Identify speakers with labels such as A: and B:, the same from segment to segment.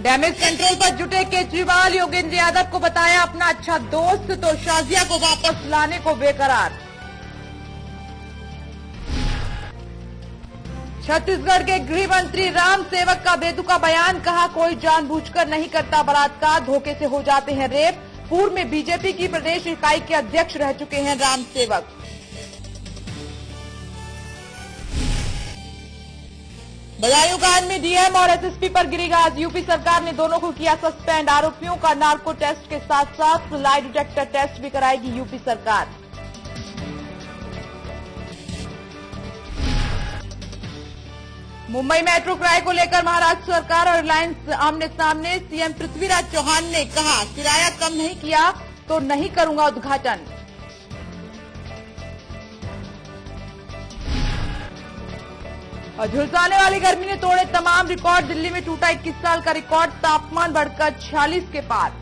A: Damage control पर जुटे केजरीवाल, योगेंद्र यादव को बताया अपना अच्छा दोस्त, तो शाजिया को वापस लाने को बेकरार। छत्तीसगढ़ के गृह मंत्री राम सेवक का बेतुका बयान, कहा कोई जानबूझकर नहीं करता बलात्कार, धोखे से हो जाते हैं रेप। पूर्व में बीजेपी की प्रदेश इकाई के अध्यक्ष रह चुके हैं राम सेवक। बदायूं कांड में डीएम और एसएसपी पर गिरी गाज, यूपी सरकार ने दोनों को किया सस्पेंड। आरोपियों का नार्को टेस्ट के साथ साथ लाई डिटेक्टर टेस्ट भी कराएगी यूपी सरकार। मुंबई मेट्रो किराए को लेकर महाराष्ट्र सरकार और रिलायंस आमने सामने, सीएम पृथ्वीराज चौहान ने कहा किराया कम नहीं किया तो नहीं करूंगा उद्घाटन। और झुलसाने वाली गर्मी ने तोड़े तमाम रिकॉर्ड, दिल्ली में टूटा 21 साल का रिकॉर्ड, तापमान बढ़कर 46 के पार।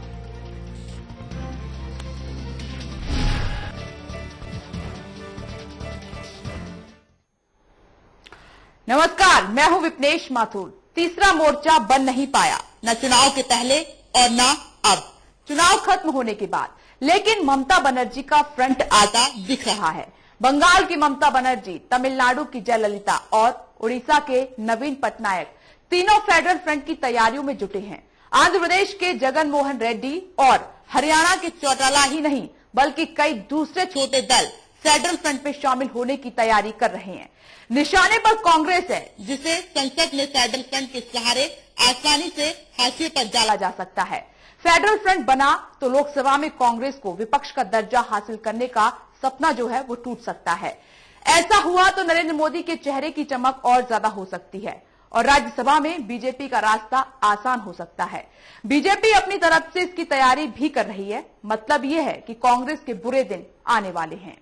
A: नमस्कार, मैं हूं विपनेश माथुर। तीसरा मोर्चा बन नहीं पाया, न चुनाव के पहले और न अब, चुनाव खत्म होने के बाद, लेकिन ममता बनर्जी का फ्रंट आता दिख रहा है। बंगाल की ममता बनर्जी, तमिलनाडु की जयललिता और उड़ीसा के नवीन पटनायक तीनों फेडरल फ्रंट की तैयारियों में जुटे हैं। आंध्र प्रदेश के जगन मोहन रेड्डी और हरियाणा के चौटाला ही नहीं बल्कि कई दूसरे छोटे दल फेडरल फ्रंट में शामिल होने की तैयारी कर रहे हैं। निशाने पर कांग्रेस है, जिसे संसद में फेडरल फ्रंट के सहारे आसानी से हाशिए पर डाला जा सकता है। फेडरल फ्रंट बना तो लोकसभा में कांग्रेस को विपक्ष का दर्जा हासिल करने का सपना जो है वो टूट सकता है। ऐसा हुआ तो नरेंद्र मोदी के चेहरे की चमक और ज्यादा हो सकती है और राज्यसभा में बीजेपी का रास्ता आसान हो सकता है। बीजेपी अपनी तरफ से इसकी तैयारी भी कर रही है। मतलब यह है कि कांग्रेस के बुरे दिन आने वाले हैं।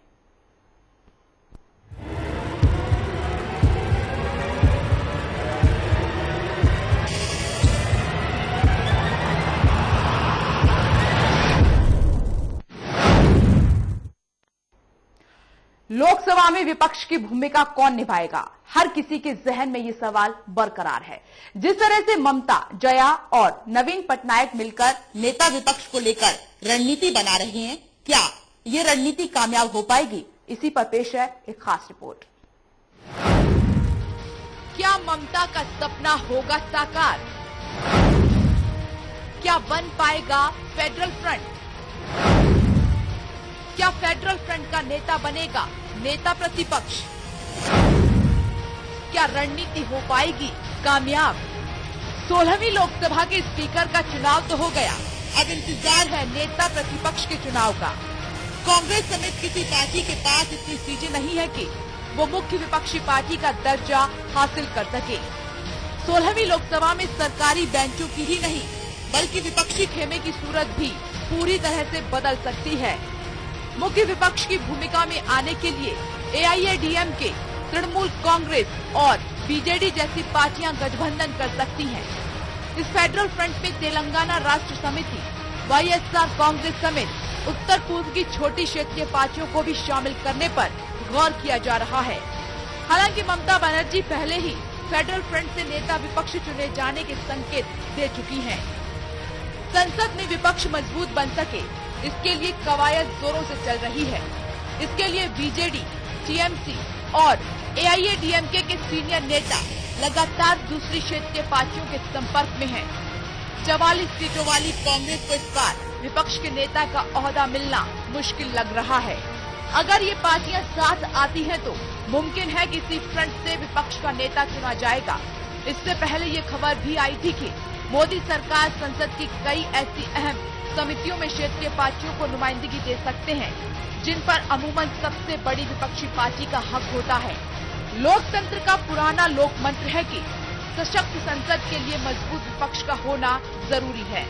A: लोकसभा में विपक्ष की भूमिका कौन निभाएगा, हर किसी के जहन में ये सवाल बरकरार है। जिस तरह से ममता, जया और नवीन पटनायक मिलकर नेता विपक्ष को लेकर रणनीति बना रहे हैं, क्या ये रणनीति कामयाब हो पाएगी? इसी पर पेश है एक खास रिपोर्ट। क्या ममता का सपना होगा साकार? क्या बन पाएगा फेडरल फ्रंट? क्या फेडरल फ्रंट का नेता बनेगा नेता प्रतिपक्ष? क्या रणनीति हो पाएगी कामयाब? 16वीं लोकसभा के स्पीकर का चुनाव तो हो गया, अब इंतजार है नेता प्रतिपक्ष के चुनाव का। कांग्रेस समेत किसी पार्टी के पास इतनी सीटें नहीं है कि वो मुख्य विपक्षी पार्टी का दर्जा हासिल कर सके। 16वीं लोकसभा में सरकारी बेंचों की ही नहीं बल्कि विपक्षी खेमे की सूरत भी पूरी तरह से बदल सकती है। मुख्य विपक्ष की भूमिका में आने के लिए एआईएडीएमके, तृणमूल कांग्रेस और बीजेडी जैसी पार्टियां गठबंधन कर सकती हैं। इस फेडरल फ्रंट में तेलंगाना राष्ट्र समिति, वाईएसआर कांग्रेस समेत उत्तर पूर्व की छोटी क्षेत्रीय पार्टियों को भी शामिल करने पर गौर किया जा रहा है। हालांकि ममता बनर्जी पहले ही फेडरल फ्रंट से नेता विपक्ष चुने जाने के संकेत दे चुकी हैं। संसद में विपक्ष मजबूत बन सके, इसके लिए कवायद जोरों से चल रही है। इसके लिए बीजेडी, टीएमसी और एआईएडीएमके के सीनियर नेता लगातार दूसरी क्षेत्रीय पार्टियों के संपर्क में हैं। 44 सीटों वाली कांग्रेस को इस बार विपक्ष के नेता का ओहदा मिलना मुश्किल लग रहा है। अगर ये पार्टियां साथ आती हैं तो मुमकिन है कि इसी फ्रंट से विपक्ष का नेता चुना जाएगा। इससे पहले ये खबर भी आई थी कि मोदी सरकार संसद की कई ऐसी अहम समितियों में क्षेत्रीय पार्टियों को नुमाइंदगी दे सकते हैं, जिन पर अमूमन सबसे बड़ी विपक्षी पार्टी का हक होता है। लोकतंत्र का पुराना लोक मंत्र है कि सशक्त संसद के लिए मजबूत विपक्ष का होना जरूरी है।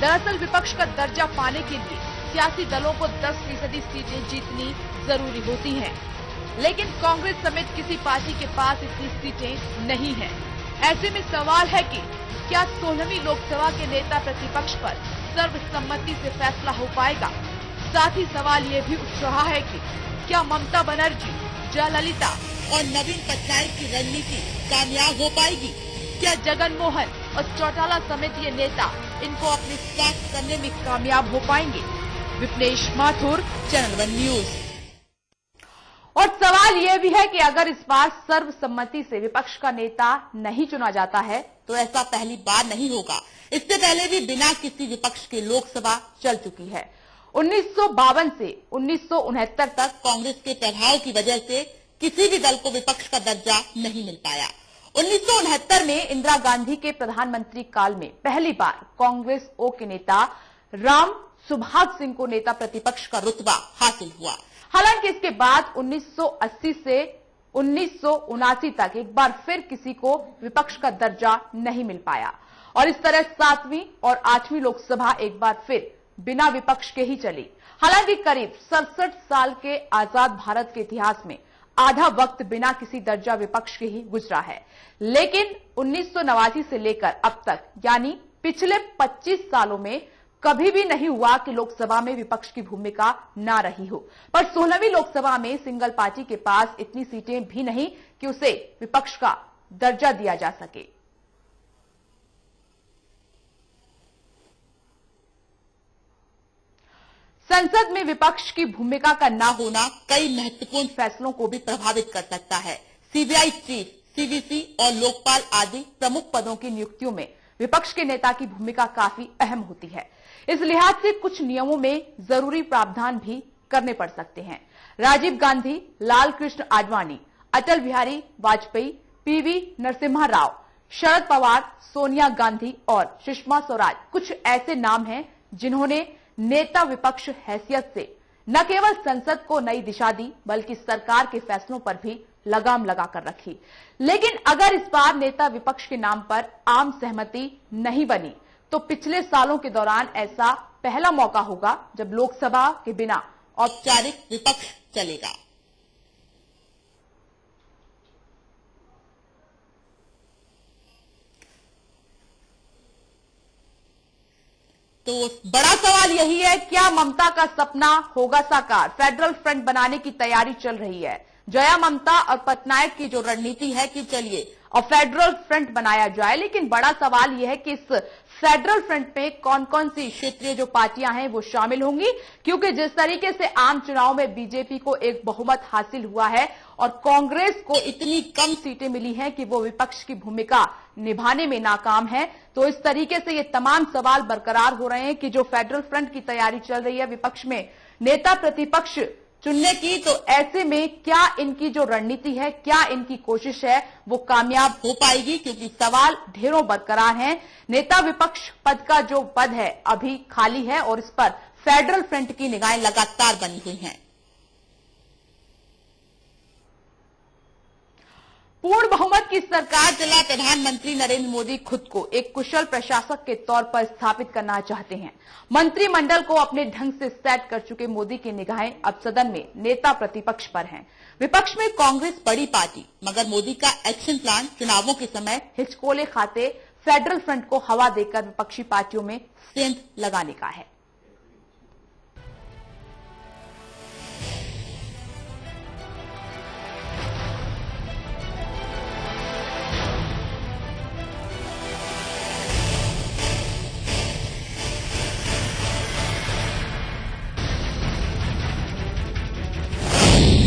A: दरअसल विपक्ष का दर्जा पाने के लिए सियासी दलों को 10% सीटें जीतनी जरूरी होती हैं, लेकिन कांग्रेस समेत किसी पार्टी के पास इतनी सीटें नहीं हैं। ऐसे में सवाल है कि क्या 16वीं लोकसभा के नेता प्रतिपक्ष पर सर्वसम्मति से फैसला हो पाएगा? साथ ही सवाल ये भी उठ रहा है कि क्या ममता बनर्जी, जयललिता और नवीन पटनायक की रणनीति कामयाब हो पाएगी? क्या जगन मोहन, और चौटाला समेत ये नेता इनको अपने स्टैक करने में कामयाब हो पाएंगे। Vipnesh Mathur, channel 1 news. और सवाल यह भी है कि अगर इस बार सर्वसम्मति से विपक्ष का नेता नहीं चुना जाता है तो ऐसा पहली बार नहीं होगा। इससे पहले भी बिना किसी विपक्ष के लोकसभा चल चुकी है। 1952 से 1969 तक कांग्रेस के प्रभाव की वजह से किसी भी दल को विपक्ष का दर्जा नहीं मिल पाया। 1969 में इंदिरा गांधी के प्रधानमंत्री काल में पहली बार कांग्रेस ओ के नेता राम सुभाष सिंह को नेता प्रतिपक्ष का रुतबा हासिल हुआ। हालांकि इसके बाद 1980 से 1979 तक एक बार फिर किसी को विपक्ष का दर्जा नहीं मिल पाया और इस तरह 7वीं और 8वीं लोकसभा एक बार फिर बिना विपक्ष के ही चली। हालांकि करीब 67 साल के आजाद भारत के इतिहास में आधा वक्त बिना किसी दर्जा विपक्ष के ही गुजरा है। लेकिन 1989 से लेकर अब तक यानी पिछले 25 सालों में कभी भी नहीं हुआ कि लोकसभा में विपक्ष की भूमिका ना रही हो। पर 16वीं लोकसभा में सिंगल पार्टी के पास इतनी सीटें भी नहीं कि उसे विपक्ष का दर्जा दिया जा सके। संसद में विपक्ष की भूमिका का ना होना कई महत्वपूर्ण फैसलों को भी प्रभावित कर सकता है। सीबीआई चीफ, सीवीसी और लोकपाल आदि प्रमुख पदों की नियुक्तियों में विपक्ष के नेता की भूमिका काफी अहम होती है। इस लिहाज से कुछ नियमों में जरूरी प्रावधान भी करने पड़ सकते हैं। राजीव गांधी, लाल कृष्ण आडवाणी, अटल बिहारी वाजपेयी, पीवी नरसिम्हा राव, शरद पवार, सोनिया गांधी और सुषमा स्वराज कुछ ऐसे नाम हैं जिन्होंने नेता विपक्ष हैसियत से न केवल संसद को नई दिशा दी बल्कि सरकार के फैसलों पर भी लगाम लगाकर रखी। लेकिन अगर इस बार नेता विपक्ष के नाम पर आम सहमति नहीं बनी तो पिछले सालों के दौरान ऐसा पहला मौका होगा जब लोकसभा के बिना औपचारिक विपक्ष चलेगा। तो बड़ा सवाल यही है, क्या ममता का सपना होगा साकार? फेडरल फ्रंट बनाने की तैयारी चल रही है। जया, ममता और पटनायक की जो रणनीति है कि चलिए और फेडरल फ्रंट बनाया जाए, लेकिन बड़ा सवाल यह है कि इस फेडरल फ्रंट में कौन कौन सी क्षेत्रीय जो पार्टियां हैं वो शामिल होंगी, क्योंकि जिस तरीके से आम चुनाव में बीजेपी को एक बहुमत हासिल हुआ है और कांग्रेस को इतनी कम सीटें मिली हैं कि वो विपक्ष की भूमिका निभाने में नाकाम है, तो इस तरीके से ये तमाम सवाल बरकरार हो रहे हैं कि जो फेडरल फ्रंट की तैयारी चल रही है विपक्ष में नेता प्रतिपक्ष चुनने की, तो ऐसे में क्या इनकी जो रणनीति है, क्या इनकी कोशिश है वो कामयाब हो पाएगी? क्योंकि सवाल ढेरों बरकरार हैं। नेता विपक्ष पद का जो पद है अभी खाली है और इस पर फेडरल फ्रंट की निगाहें लगातार बनी हुई हैं। पूर्ण बहुमत की सरकार चला प्रधानमंत्री नरेंद्र मोदी खुद को एक कुशल प्रशासक के तौर पर स्थापित करना चाहते हैं। मंत्रिमंडल को अपने ढंग से सेट कर चुके मोदी की निगाहें अब सदन में नेता प्रतिपक्ष पर हैं। विपक्ष में कांग्रेस बड़ी पार्टी, मगर मोदी का एक्शन प्लान चुनावों के समय हिचकोले खाते फेडरल फ्रंट को हवा देकर विपक्षी पार्टियों में सेंध लगाने का है।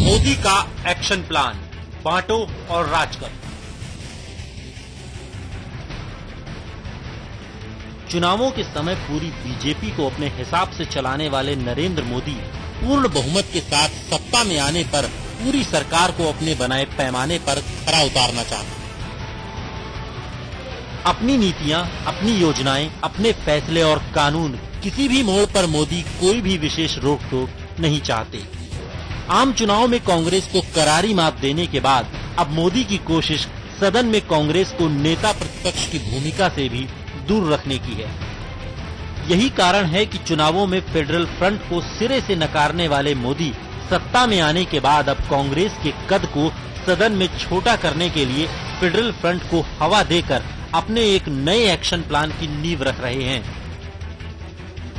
B: मोदी का एक्शन प्लान, बांटो और राज करो। चुनावों के समय पूरी बीजेपी को अपने हिसाब से चलाने वाले नरेंद्र मोदी पूर्ण बहुमत के साथ सत्ता में आने पर पूरी सरकार को अपने बनाए पैमाने पर खरा उतारना चाहते हैं। अपनी नीतियां, अपनी योजनाएं, अपने फैसले और कानून, किसी भी मोड़ पर मोदी कोई भी विशेष रोक टोक नहीं चाहते। आम चुनाव में कांग्रेस को करारी मात देने के बाद अब मोदी की कोशिश सदन में कांग्रेस को नेता प्रतिपक्ष की भूमिका से भी दूर रखने की है। यही कारण है कि चुनावों में फेडरल फ्रंट को सिरे से नकारने वाले मोदी सत्ता में आने के बाद अब कांग्रेस के कद को सदन में छोटा करने के लिए फेडरल फ्रंट को हवा देकर अपने एक नए एक्शन प्लान की नींव रख रहे हैं,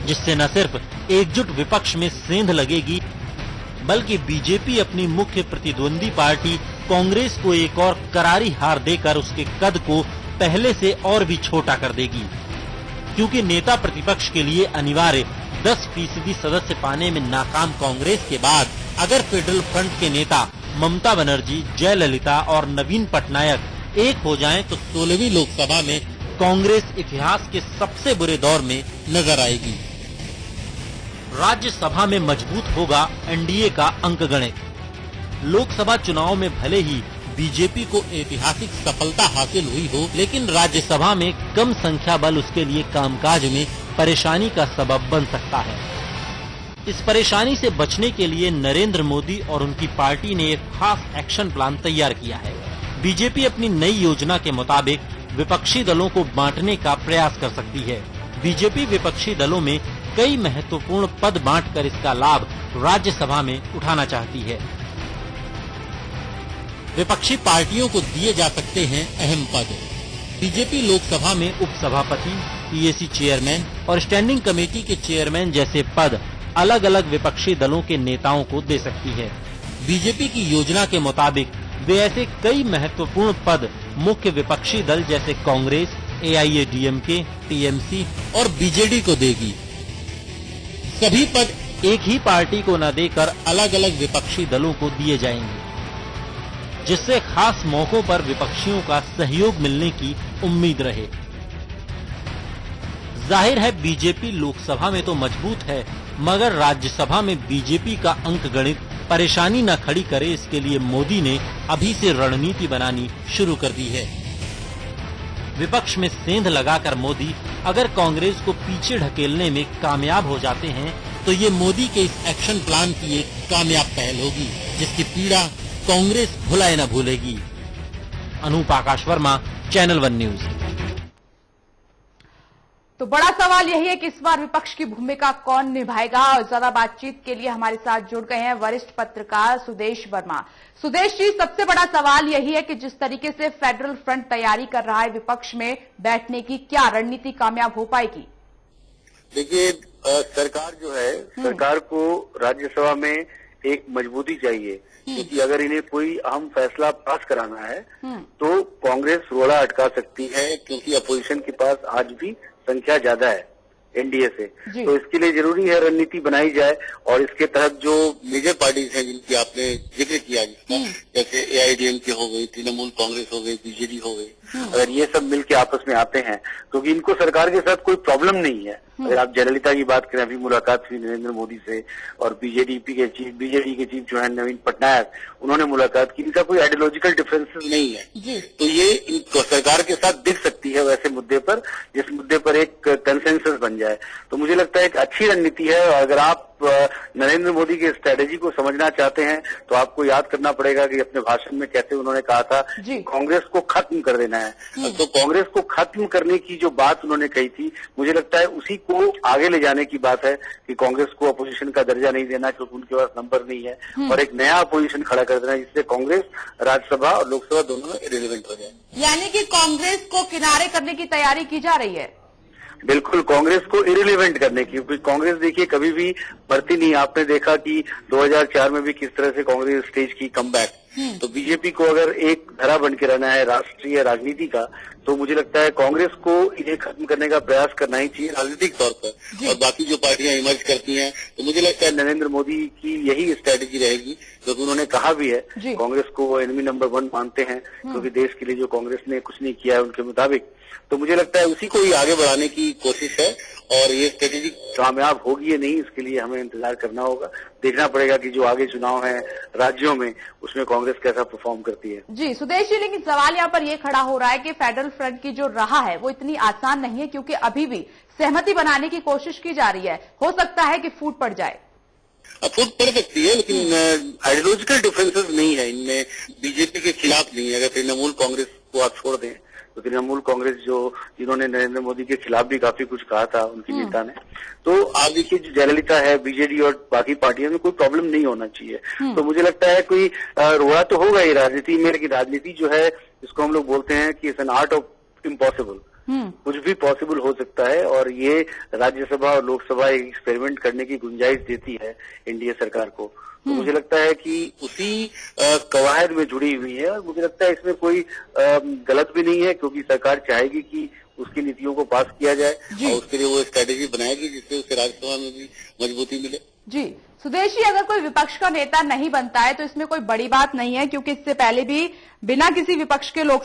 B: जिससे न सिर्फ एकजुट विपक्ष में सेंध लगेगी बल्कि बीजेपी अपनी मुख्य प्रतिद्वंदी पार्टी कांग्रेस को एक और करारी हार देकर उसके कद को पहले से और भी छोटा कर देगी, क्योंकि नेता प्रतिपक्ष के लिए अनिवार्य 10% सदस्य पाने में नाकाम कांग्रेस के बाद अगर फेडरल फ्रंट के नेता ममता बनर्जी, जयललिता और नवीन पटनायक एक हो जाएं तो 16वीं लोकसभा में कांग्रेस इतिहास के सबसे बुरे दौर में नजर आएगी। राज्यसभा में मजबूत होगा एनडीए का अंकगणित। लोकसभा चुनाव में भले ही बीजेपी को ऐतिहासिक सफलता हासिल हुई हो, लेकिन राज्यसभा में कम संख्या बल उसके लिए कामकाज में परेशानी का सबब बन सकता है। इस परेशानी से बचने के लिए नरेंद्र मोदी और उनकी पार्टी ने एक खास एक्शन प्लान तैयार किया है। बीजेपी अपनी नई योजना के मुताबिक विपक्षी दलों को बांटने का प्रयास कर सकती है। बीजेपी विपक्षी दलों में कई महत्वपूर्ण पद बांटकर इसका लाभ राज्यसभा में उठाना चाहती है। विपक्षी पार्टियों को दिए जा सकते हैं अहम पद। बीजेपी लोकसभा में उपसभापति, पीएसी चेयरमैन और स्टैंडिंग कमेटी के चेयरमैन जैसे पद अलग अलग विपक्षी दलों के नेताओं को दे सकती है। बीजेपी की योजना के मुताबिक वे ऐसे कई महत्वपूर्ण पद मुख्य विपक्षी दल जैसे कांग्रेस, एआईएडीएमके, टीएमसी और बीजेडी को देगी। सभी पद एक ही पार्टी को न देकर अलग अलग विपक्षी दलों को दिए जाएंगे, जिससे खास मौकों पर विपक्षियों का सहयोग मिलने की उम्मीद रहे। जाहिर है बीजेपी लोकसभा में तो मजबूत है, मगर राज्यसभा में बीजेपी का अंकगणित परेशानी न खड़ी करे, इसके लिए मोदी ने अभी से रणनीति बनानी शुरू कर दी है। विपक्ष में सेंध लगाकर मोदी अगर कांग्रेस को पीछे ढकेलने में कामयाब हो जाते हैं तो ये मोदी के इस एक्शन प्लान की एक कामयाब पहल होगी, जिसकी पीड़ा कांग्रेस भुलाए न भूलेगी। अनूप आकाश वर्मा, चैनल 1 न्यूज।
A: तो बड़ा सवाल यही है कि इस बार विपक्ष की भूमिका कौन निभाएगा, और ज्यादा बातचीत के लिए हमारे साथ जुड़ गए हैं वरिष्ठ पत्रकार सुदेश वर्मा। सुदेश जी, सबसे बड़ा सवाल यही है कि जिस तरीके से फेडरल फ्रंट तैयारी कर रहा है विपक्ष में बैठने की, क्या रणनीति कामयाब हो पाएगी?
C: देखिए, सरकार जो है, सरकार को राज्यसभा में एक मजबूती चाहिए, क्योंकि अगर इन्हें कोई अहम फैसला पास कराना है तो कांग्रेस रोड़ा अटका सकती है, क्योंकि अपोजिशन के पास आज भी संख्या ज्यादा है एनडीए से। तो इसके लिए जरूरी है रणनीति बनाई जाए, और इसके तहत जो मेजर पार्टीज हैं जिनकी आपने जिक्र किया, जिसका जैसे एआईएडीएमके हो गई, तृणमूल कांग्रेस हो गई, बीजेडी हो गई, अगर ये सब मिलकर आपस में आते हैं, क्योंकि इनको सरकार के साथ कोई प्रॉब्लम नहीं है। अगर आप जयललिता की बात करें, अभी मुलाकात हुई नरेंद्र मोदी से, और बीजेडी के चीफ जो है नवीन पटनायक, उन्होंने मुलाकात की। इनका कोई आइडियोलॉजिकल डिफरेंसेस नहीं है, तो ये सरकार के साथ दिख सकती है वैसे मुद्दे पर, जिस मुद्दे पर एक कंसेंसस बन जाए। तो मुझे लगता है एक अच्छी रणनीति है। और अगर आप नरेंद्र मोदी की स्ट्रेटेजी को समझना चाहते हैं तो आपको याद करना पड़ेगा कि अपने भाषण में कैसे उन्होंने कहा था कांग्रेस को खत्म कर देना है। तो कांग्रेस को खत्म करने की जो बात उन्होंने कही थी, मुझे लगता है उसी को आगे ले जाने की बात है कि कांग्रेस को अपोजिशन का दर्जा नहीं देना, क्योंकि उनके पास नंबर नहीं है, और एक नया अपोजिशन खड़ा कर देना, जिससे कांग्रेस राज्यसभा और लोकसभा दोनों में इरेलीवेंट हो जाए।
A: यानी कि कांग्रेस को किनारे करने की तैयारी की जा रही है।
C: बिल्कुल, कांग्रेस को इरिलेवेंट करने की, क्योंकि कांग्रेस देखिए कभी भी बढ़ती नहीं। आपने देखा कि 2004 में भी किस तरह से कांग्रेस स्टेज की कमबैक। तो बीजेपी को अगर एक धरा बन के रहना है राष्ट्रीय राजनीति का, तो मुझे लगता है कांग्रेस को इन्हें खत्म करने का प्रयास करना ही चाहिए राजनीतिक तौर पर। और बाकी जो पार्टियां इमर्ज करती हैं, तो मुझे लगता है नरेंद्र मोदी की यही स्ट्रेटेजी रहेगी, क्योंकि उन्होंने कहा भी है कांग्रेस को वो एनिमी नंबर 1 मानते हैं, क्योंकि देश के लिए जो कांग्रेस ने कुछ नहीं किया है उनके मुताबिक। तो मुझे लगता है उसी को ही आगे बढ़ाने की कोशिश है, और ये स्ट्रेटेजी कामयाब होगी या नहीं, इसके लिए हमें इंतजार करना होगा। देखना पड़ेगा कि जो आगे चुनाव है राज्यों में, उसमें कांग्रेस कैसा परफॉर्म करती है।
A: जी सुदेश जी, लेकिन सवाल यहाँ पर ये खड़ा हो रहा है कि फेडरल फ्रंट की जो राह है वो इतनी आसान नहीं है, क्योंकि अभी भी सहमति बनाने की कोशिश की जा रही है। हो सकता है कि फूट पड़ जाए।
C: फूट पड़ सकती है, लेकिन आइडियोलॉजिकल डिफरेंसेस नहीं है इनमें, बीजेपी के खिलाफ नहीं है। अगर तृणमूल कांग्रेस को आप छोड़ दें, तो तृणमूल कांग्रेस जिन्होंने नरेंद्र मोदी के खिलाफ भी काफी कुछ कहा था उनकी नेता ने, तो आप देखिए जो जयललिता है, बीजेडी और बाकी पार्टियों में कोई प्रॉब्लम नहीं होना चाहिए। तो मुझे लगता है कोई रोड़ा तो होगा ही राजनीति में, लेकिन राजनीति जो है, जिसको हम लोग बोलते हैं कि it's an art of impossible, कुछ भी पॉसिबल हो सकता है और ये राज्यसभा और लोकसभा एक्सपेरिमेंट करने की गुंजाइश देती है एनडीए सरकार को। तो मुझे लगता है कि उसी कवायद में जुड़ी हुई है और मुझे लगता है इसमें कोई गलत भी नहीं है, क्योंकि सरकार चाहेगी कि उसकी नीतियों को पास किया जाए और उसके लिए वो स्ट्रेटेजी बनाएगी जिससे उसे राज्यसभा में भी मजबूती मिले।
A: जी सुदेश जी, अगर कोई विपक्ष का नेता नहीं बनता है तो इसमें कोई बड़ी बात नहीं है, क्योंकि इससे पहले भी बिना किसी विपक्ष के लोकसभा